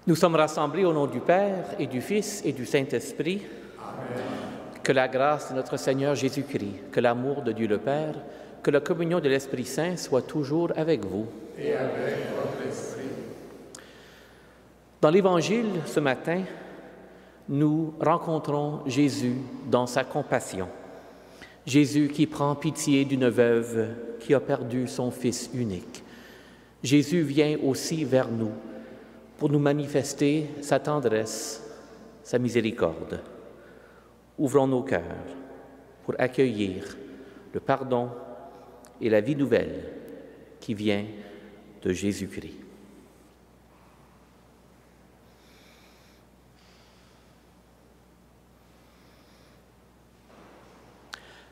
Nous sommes rassemblés au nom du Père et du Fils et du Saint-Esprit. Amen. Que la grâce de notre Seigneur Jésus-Christ, que l'amour de Dieu le Père, que la communion de l'Esprit Saint soit toujours avec vous. Et avec votre esprit. Dans l'Évangile, ce matin, nous rencontrons Jésus dans sa compassion. Jésus qui prend pitié d'une veuve qui a perdu son fils unique. Jésus vient aussi vers nous pour nous manifester sa tendresse, sa miséricorde. Ouvrons nos cœurs pour accueillir le pardon et la vie nouvelle qui vient de Jésus-Christ.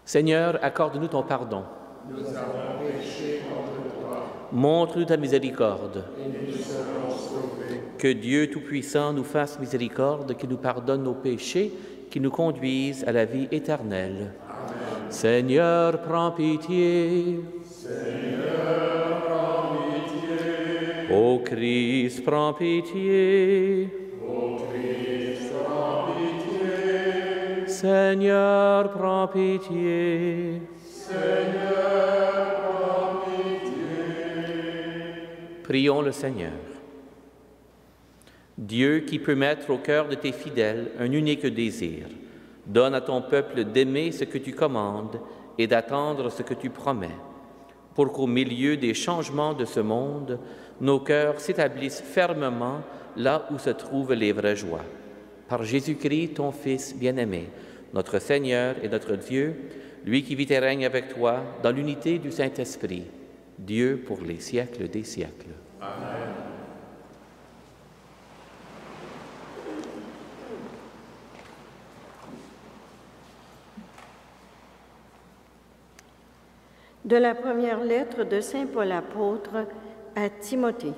Seigneur, accorde-nous ton pardon. Nous avons péché contre toi. Montre-nous ta miséricorde. Et nous serons sauvés. Que Dieu Tout-Puissant nous fasse miséricorde, qu'il nous pardonne nos péchés, qu'il nous conduise à la vie éternelle. Amen. Seigneur, prends pitié. Seigneur, prends pitié. Ô Christ, prends pitié. Ô Christ, prends pitié. Seigneur, prends pitié. Seigneur, prends pitié. Prions le Seigneur. Dieu qui peut mettre au cœur de tes fidèles un unique désir, donne à ton peuple d'aimer ce que tu commandes et d'attendre ce que tu promets, pour qu'au milieu des changements de ce monde, nos cœurs s'établissent fermement là où se trouvent les vraies joies. Par Jésus-Christ, ton Fils bien-aimé, notre Seigneur et notre Dieu, lui qui vit et règne avec toi dans l'unité du Saint-Esprit, Dieu pour les siècles des siècles. Amen. De la première lettre de Saint Paul apôtre à Timothée.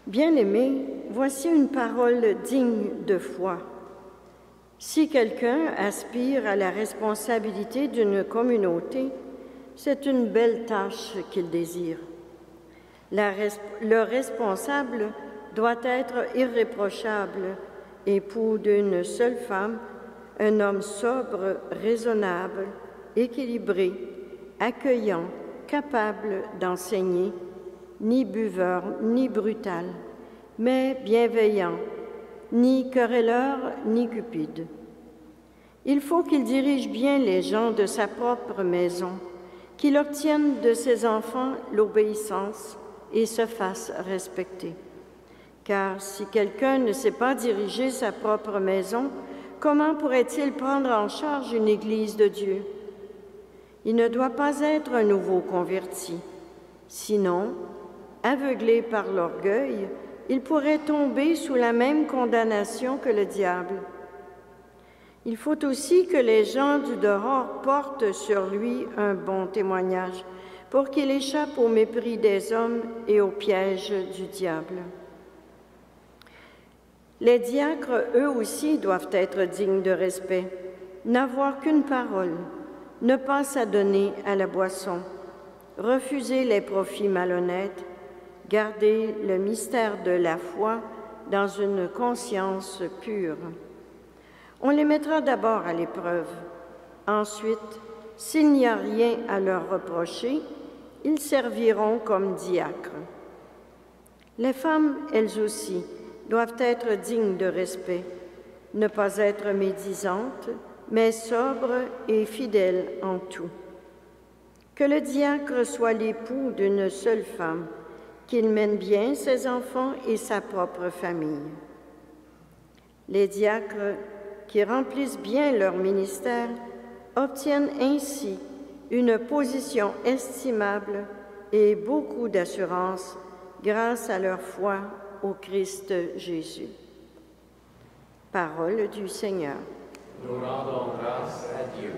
Bien-aimés, voici une parole digne de foi. Si quelqu'un aspire à la responsabilité d'une communauté, c'est une belle tâche qu'il désire. Le responsable doit être irréprochable, époux d'une seule femme, un homme sobre, raisonnable, équilibré, accueillant, capable d'enseigner, ni buveur, ni brutal, mais bienveillant, ni querelleur, ni cupide. Il faut qu'il dirige bien les gens de sa propre maison, qu'il obtienne de ses enfants l'obéissance et se fasse respecter. Car si quelqu'un ne sait pas diriger sa propre maison, comment pourrait-il prendre en charge une Église de Dieu? Il ne doit pas être un nouveau converti. Sinon, aveuglé par l'orgueil, il pourrait tomber sous la même condamnation que le diable. Il faut aussi que les gens du dehors portent sur lui un bon témoignage pour qu'il échappe au mépris des hommes et au piège du diable. Les diacres, eux aussi, doivent être dignes de respect, n'avoir qu'une parole, ne pas s'adonner à la boisson, refuser les profits malhonnêtes, garder le mystère de la foi dans une conscience pure. On les mettra d'abord à l'épreuve. Ensuite, s'il n'y a rien à leur reprocher, ils serviront comme diacres. Les femmes, elles aussi, doivent être dignes de respect, ne pas être médisantes, mais sobres et fidèles en tout. Que le diacre soit l'époux d'une seule femme, qu'il mène bien ses enfants et sa propre famille. Les diacres qui remplissent bien leur ministère obtiennent ainsi une position estimable et beaucoup d'assurance grâce à leur foi au Christ Jésus. Parole du Seigneur. Nous rendons grâce à Dieu.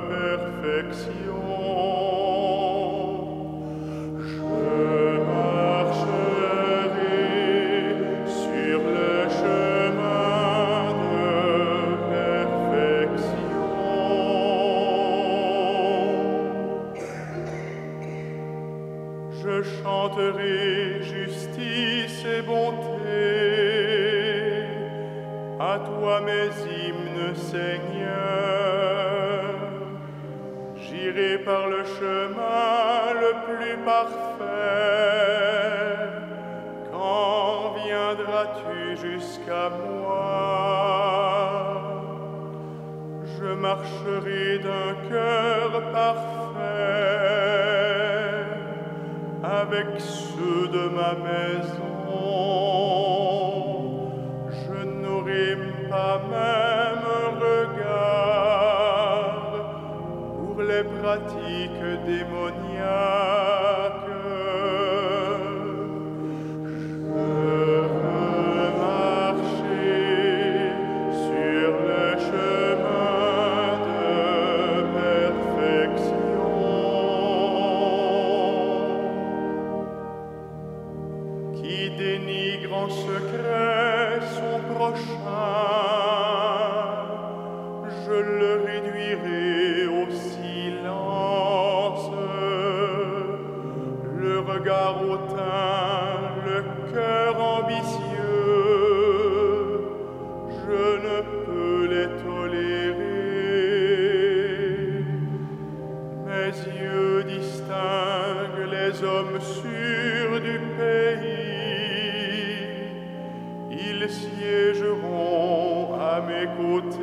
Perfection. Je chanterai justice et bonté. À toi mes hymnes, Seigneur. J'irai par le chemin le plus parfait. Quand viendras-tu jusqu'à moi? Je marcherai d'un cœur parfait avec ceux de ma maison. Je n'aurai pas même un regard pour les pratiques démoniaques. Je le réduirai au silence, le regard hautain, le cœur ambitieux, je ne peux les tolérer. Mes yeux distinguent les hommes sûrs du pays, ils siégeront à mes côtés.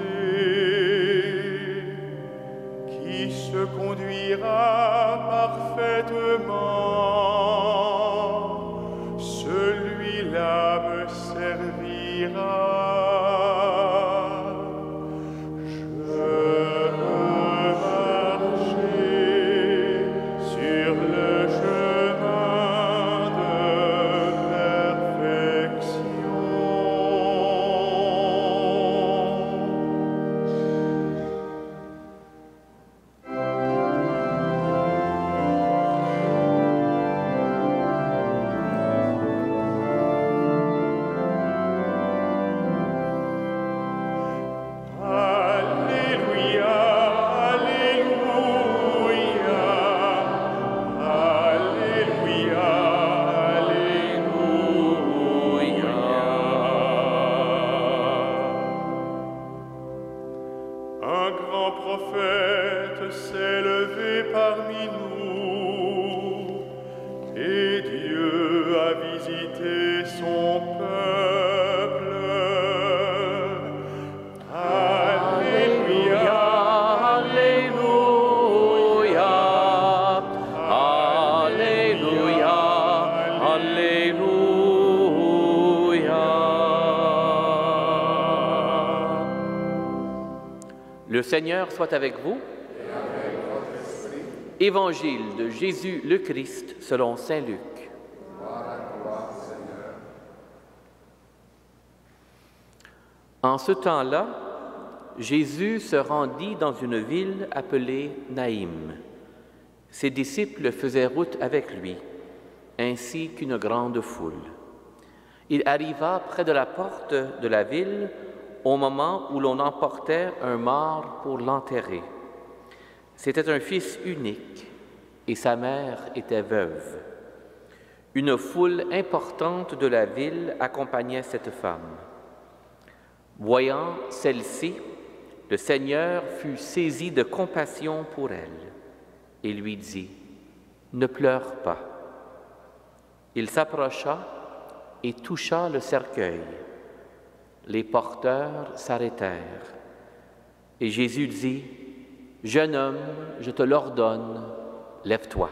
Qui se conduira parfaitement, celui-là me servira. Je veux marcher sur le chemin de perfection. Un grand prophète s'est levé parmi nous, et Dieu a visité son peuple. Alléluia, Alléluia, Alléluia, Alléluia. Le Seigneur soit avec vous. Et avec votre esprit, Évangile de Jésus le Christ selon saint Luc. gloire à toi, Seigneur. En ce temps-là, Jésus se rendit dans une ville appelée Naïm. Ses disciples faisaient route avec lui, ainsi qu'une grande foule. Il arriva près de la porte de la ville au moment où l'on emportait un mort pour l'enterrer. C'était un fils unique et sa mère était veuve. Une foule importante de la ville accompagnait cette femme. Voyant celle-ci, le Seigneur fut saisi de compassion pour elle et lui dit : « Ne pleure pas. » Il s'approcha et toucha le cercueil. Les porteurs s'arrêtèrent. Et Jésus dit : « Jeune homme, je te l'ordonne, lève-toi. »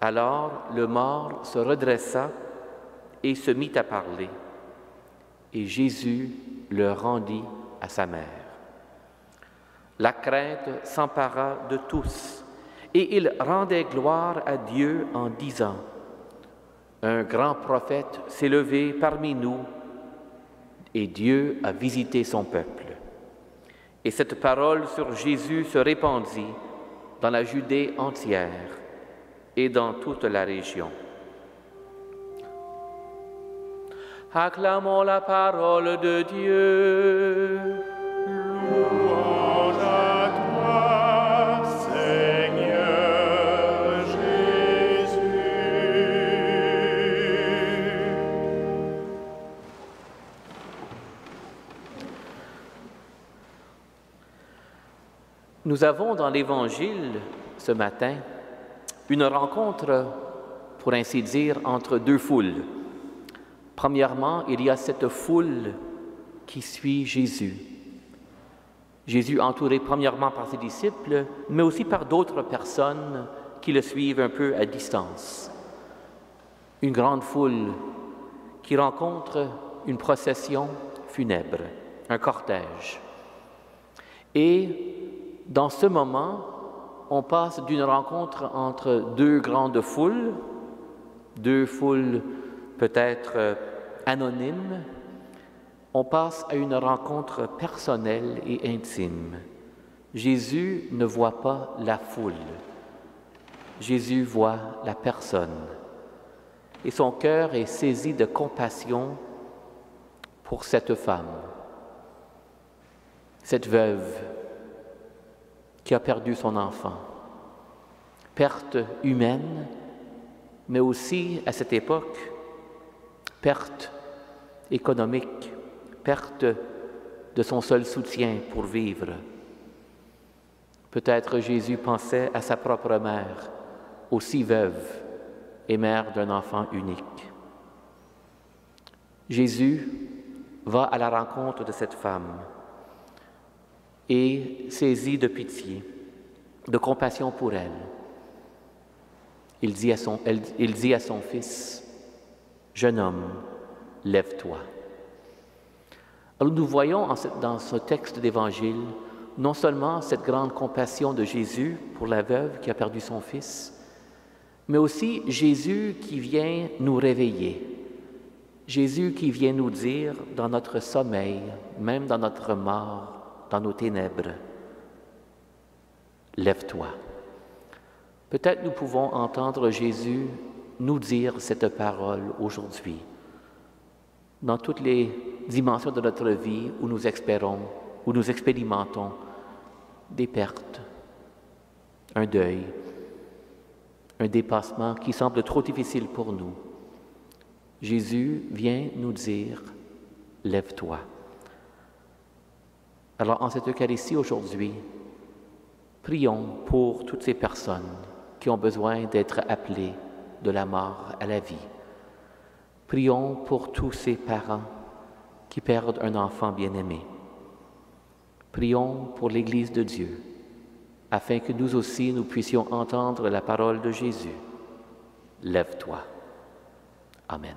Alors le mort se redressa et se mit à parler. Et Jésus le rendit à sa mère. La crainte s'empara de tous, et ils rendaient gloire à Dieu en disant : « Un grand prophète s'est levé parmi nous, et Dieu a visité son peuple. » Et cette parole sur Jésus se répandit dans la Judée entière et dans toute la région. Acclamons la parole de Dieu. Louange à toi, Seigneur Jésus. Nous avons dans l'Évangile ce matin une rencontre, pour ainsi dire, entre deux foules. Premièrement, il y a cette foule qui suit Jésus. Jésus entouré premièrement par ses disciples, mais aussi par d'autres personnes qui le suivent un peu à distance. Une grande foule qui rencontre une procession funèbre, un cortège. Et dans ce moment, on passe d'une rencontre entre deux grandes foules, deux foules peut-être anonymes, on passe à une rencontre personnelle et intime. Jésus ne voit pas la foule, Jésus voit la personne. Et son cœur est saisi de compassion pour cette femme, cette veuve qui a perdu son enfant. Perte humaine, mais aussi, à cette époque, perte économique, perte de son seul soutien pour vivre. Peut-être Jésus pensait à sa propre mère, aussi veuve et mère d'un enfant unique. Jésus va à la rencontre de cette femme et saisi de pitié, de compassion pour elle. Il dit à son fils, « Jeune homme, lève-toi. » Alors nous voyons dans ce texte d'Évangile non seulement cette grande compassion de Jésus pour la veuve qui a perdu son fils, mais aussi Jésus qui vient nous réveiller, Jésus qui vient nous dire dans notre sommeil, même dans notre mort, dans nos ténèbres, « Lève-toi. » Peut-être nous pouvons entendre Jésus nous dire cette parole aujourd'hui, dans toutes les dimensions de notre vie où nous espérons, où nous expérimentons des pertes, un deuil, un dépassement qui semble trop difficile pour nous. Jésus vient nous dire « Lève-toi ». Alors en cette Eucharistie aujourd'hui, prions pour toutes ces personnes qui ont besoin d'être appelées de la mort à la vie. Prions pour tous ces parents qui perdent un enfant bien-aimé. Prions pour l'Église de Dieu, afin que nous aussi nous puissions entendre la parole de Jésus. Lève-toi. Amen.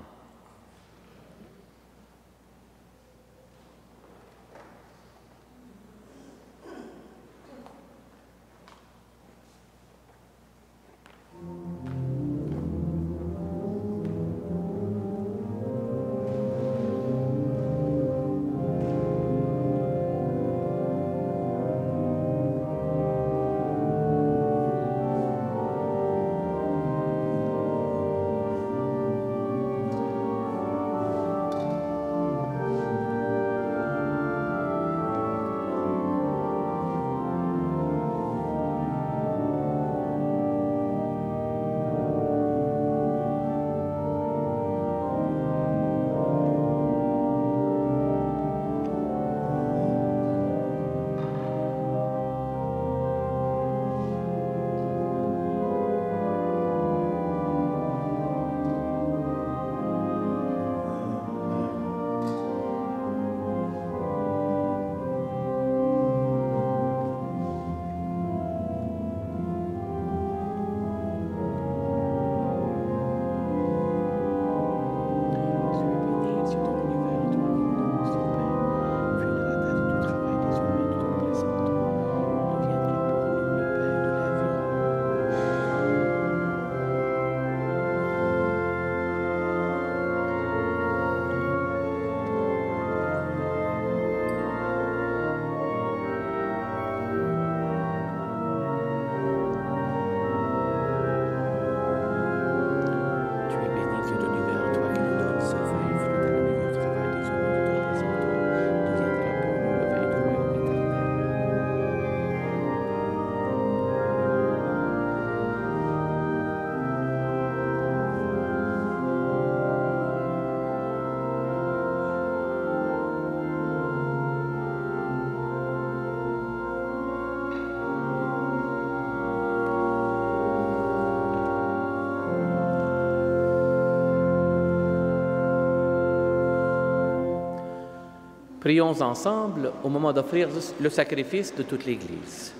Prions ensemble au moment d'offrir le sacrifice de toute l'Église.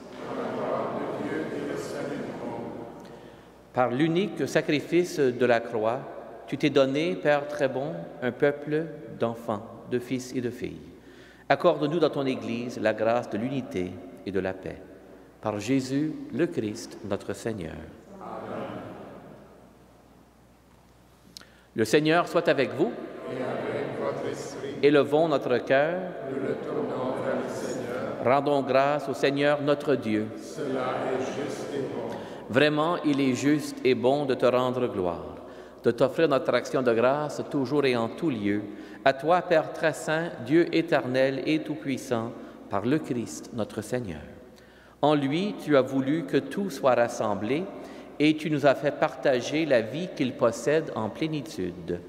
Par l'unique sacrifice de la croix, tu t'es donné, Père très bon, un peuple d'enfants, de fils et de filles. Accorde-nous dans ton Église la grâce de l'unité et de la paix. Par Jésus le Christ, notre Seigneur. Amen. Le Seigneur soit avec vous. Et avec votre esprit. Élevons notre cœur. Nous le tournons vers le Seigneur. Rendons grâce au Seigneur notre Dieu. Cela est juste et bon. Vraiment, il est juste et bon de te rendre gloire, de t'offrir notre action de grâce toujours et en tout lieu. À toi, Père très saint, Dieu éternel et tout-puissant, par le Christ, notre Seigneur. En lui, tu as voulu que tout soit rassemblé et tu nous as fait partager la vie qu'il possède en plénitude.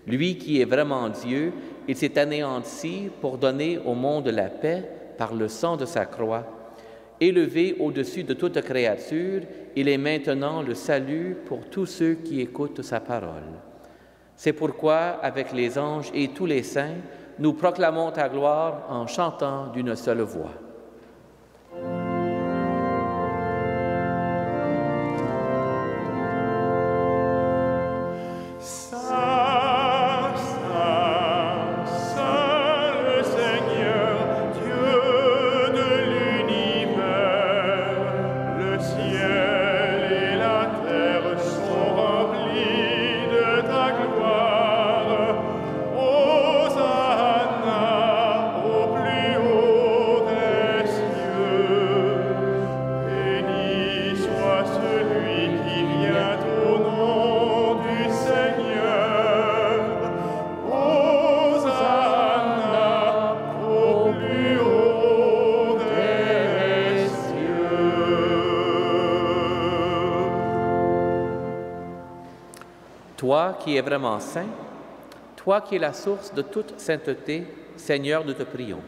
Lui qui est vraiment Dieu, il s'est anéanti pour donner au monde la paix par le sang de sa croix. Élevé au-dessus de toute créature, il est maintenant le salut pour tous ceux qui écoutent sa parole. C'est pourquoi, avec les anges et tous les saints, nous proclamons ta gloire en chantant d'une seule voix. Toi qui es vraiment saint, toi qui es la source de toute sainteté, Seigneur, nous te prions.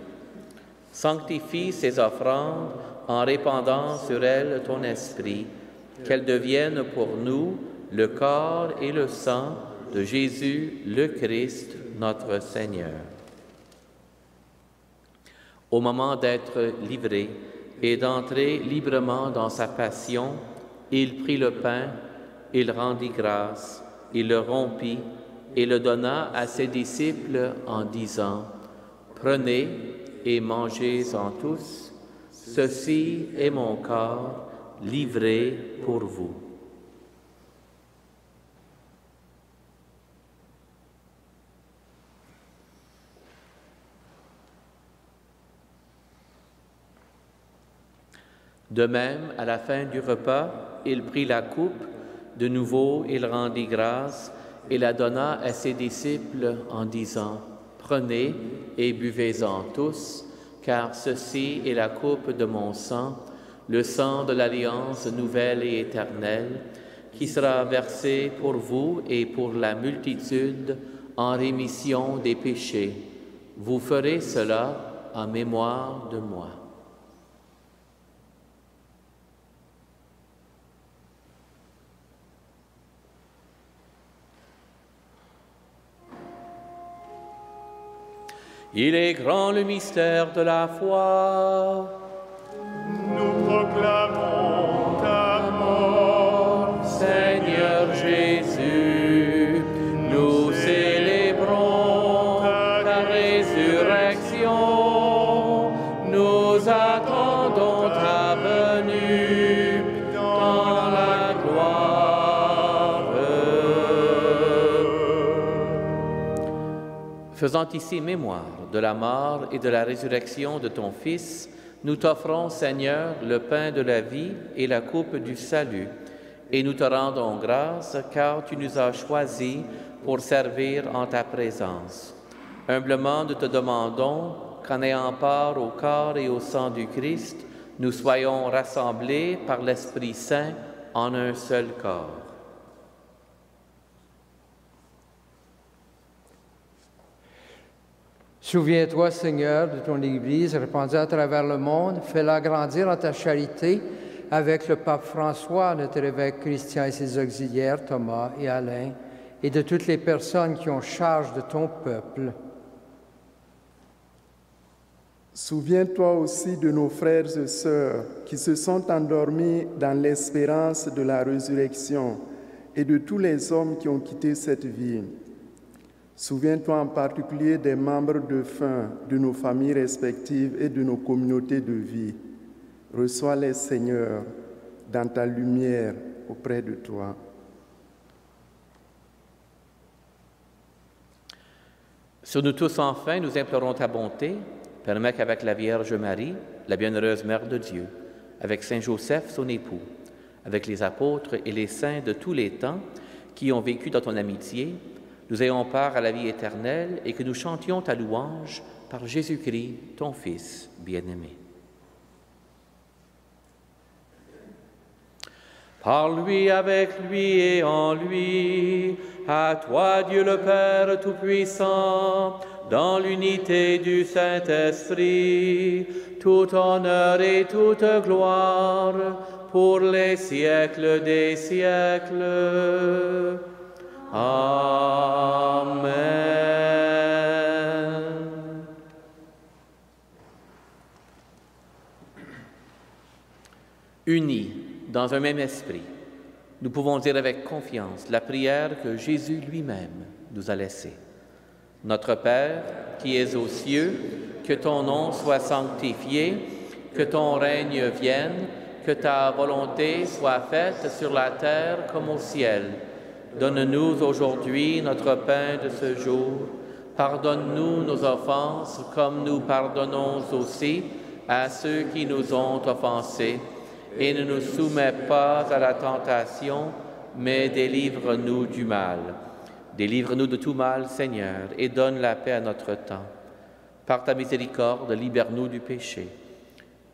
Sanctifie ces offrandes en répandant sur elles ton esprit, qu'elles deviennent pour nous le corps et le sang de Jésus le Christ, notre Seigneur. Au moment d'être livré et d'entrer librement dans sa passion, il prit le pain, il rendit grâce, il le rompit et le donna à ses disciples en disant, « Prenez et mangez-en tous, ceci est mon corps livré pour vous. » De même, à la fin du repas, il prit la coupe. De nouveau, il rendit grâce et la donna à ses disciples en disant, « Prenez et buvez-en tous, car ceci est la coupe de mon sang, le sang de l'alliance nouvelle et éternelle, qui sera versé pour vous et pour la multitude en rémission des péchés. Vous ferez cela en mémoire de moi. » Il est grand le mystère de la foi. Nous proclamons ta mort, Seigneur Jésus. Nous célébrons ta résurrection. Nous attendons ta venue dans la gloire. Faisant ici mémoire de la mort et de la résurrection de ton Fils, nous t'offrons, Seigneur, le pain de la vie et la coupe du salut, et nous te rendons grâce car tu nous as choisis pour servir en ta présence. Humblement, nous te demandons qu'en ayant part au corps et au sang du Christ, nous soyons rassemblés par l'Esprit Saint en un seul corps. Souviens-toi, Seigneur, de ton Église répandue à travers le monde. Fais-la grandir en ta charité avec le pape François, notre évêque Christian et ses auxiliaires, Thomas et Alain, et de toutes les personnes qui ont charge de ton peuple. Souviens-toi aussi de nos frères et sœurs qui se sont endormis dans l'espérance de la résurrection et de tous les hommes qui ont quitté cette vie. Souviens-toi en particulier des membres défunts de nos familles respectives et de nos communautés de vie. Reçois-les, Seigneur, dans ta lumière auprès de toi. Sur nous tous, enfin, nous implorons ta bonté. Permets qu'avec la Vierge Marie, la bienheureuse Mère de Dieu, avec Saint Joseph, son époux, avec les apôtres et les saints de tous les temps qui ont vécu dans ton amitié, nous ayons part à la vie éternelle et que nous chantions ta louange par Jésus-Christ, ton Fils bien-aimé. Par lui, avec lui et en lui, à toi Dieu le Père Tout-Puissant, dans l'unité du Saint-Esprit, tout honneur et toute gloire pour les siècles des siècles. Amen. Unis dans un même esprit, nous pouvons dire avec confiance la prière que Jésus lui-même nous a laissée. Notre Père, qui es aux cieux, que ton nom soit sanctifié, que ton règne vienne, que ta volonté soit faite sur la terre comme au ciel. Donne-nous aujourd'hui notre pain de ce jour. Pardonne-nous nos offenses comme nous pardonnons aussi à ceux qui nous ont offensés. Et ne nous soumets pas à la tentation, mais délivre-nous du mal. Délivre-nous de tout mal, Seigneur, et donne la paix à notre temps. Par ta miséricorde, libère-nous du péché.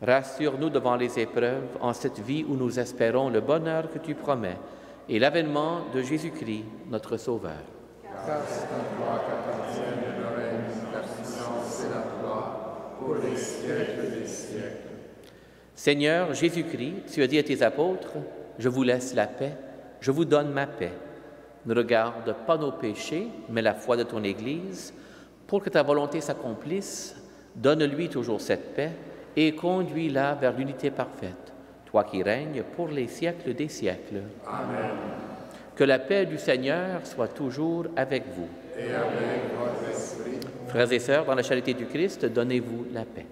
Rassure-nous devant les épreuves en cette vie où nous espérons le bonheur que tu promets et l'avènement de Jésus-Christ, notre Sauveur. Car c'est à toi qu'appartiennent le règne, la puissance et la gloire pour les siècles des siècles. Seigneur Jésus-Christ, tu as dit à tes apôtres, « Je vous laisse la paix, je vous donne ma paix. » Ne regarde pas nos péchés, mais la foi de ton Église. Pour que ta volonté s'accomplisse, donne-lui toujours cette paix et conduis-la vers l'unité parfaite, toi qui règnes pour les siècles des siècles. Amen. Que la paix du Seigneur soit toujours avec vous. Et avec votre esprit. Frères et sœurs, dans la charité du Christ, donnez-vous la paix.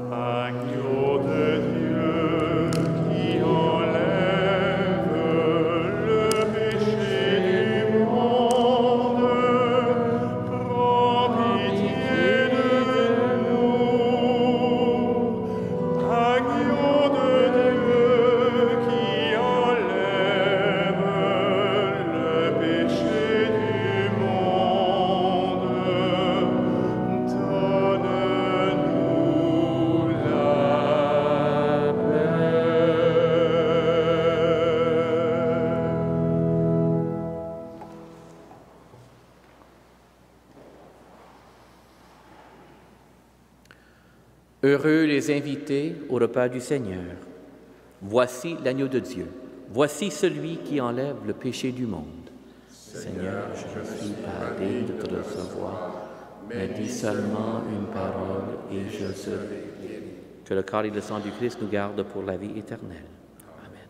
Agneau de Dieu qui enlève le péché du monde, prends pitié de nous. Agneau de Dieu qui enlève le péché du monde, donne-nous la paix. Heureux les invités au repas du Seigneur. Voici l'agneau de Dieu. Voici celui qui enlève le péché du monde. Seigneur, je ne suis pas digne de te recevoir, mais dis seulement une parole et je serai guéri. Que le corps et le sang du Christ nous gardent pour la vie éternelle. Amen.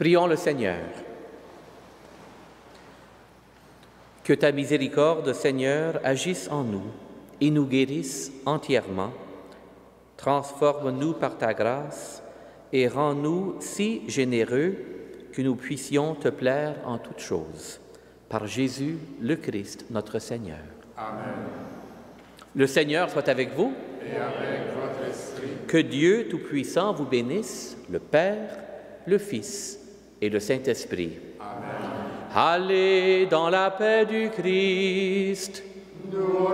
Prions le Seigneur. Que ta miséricorde, Seigneur, agisse en nous et nous guérisse entièrement. Transforme-nous par ta grâce et rends-nous si généreux que nous puissions te plaire en toutes choses. Par Jésus le Christ, notre Seigneur. Amen. Le Seigneur soit avec vous. Et avec votre esprit. Que Dieu Tout-Puissant vous bénisse, le Père, le Fils et le Saint-Esprit. Amen. Allez dans la paix du Christ. Nous